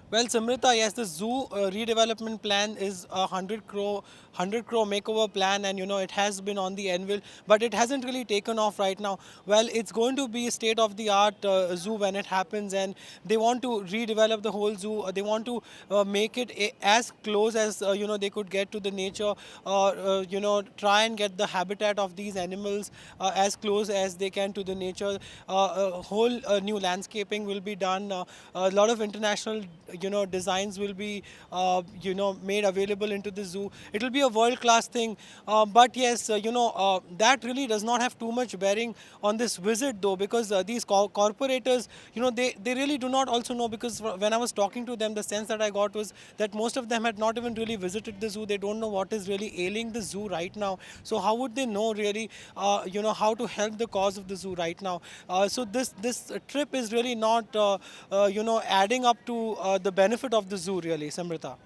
Well, Samrita, yes, the zoo redevelopment plan is a 100 crore makeover plan, and it has been on the anvil, but it hasn't really taken off right now. Well, it's going to be a state of the art zoo when it happens, and they want to redevelop the whole zoo. They want to make it as close as they could get to the nature, try and get the habitat of these animals as close as they can to the nature. A whole new landscaping will be done. A lot of international designs will be made available into the zoo. It will be a world class thing. But yes, that really does not have too much bearing on this visit, though, because these corporators, they really do not also know, because when I was talking to them, the sense that I got was that most of them had not even really visited the zoo. They don't know what is really ailing the zoo right now. So how would they know really how to help the cause of the zoo right now? So this trip is really not adding up to the benefit of the zoo, really, Samrita.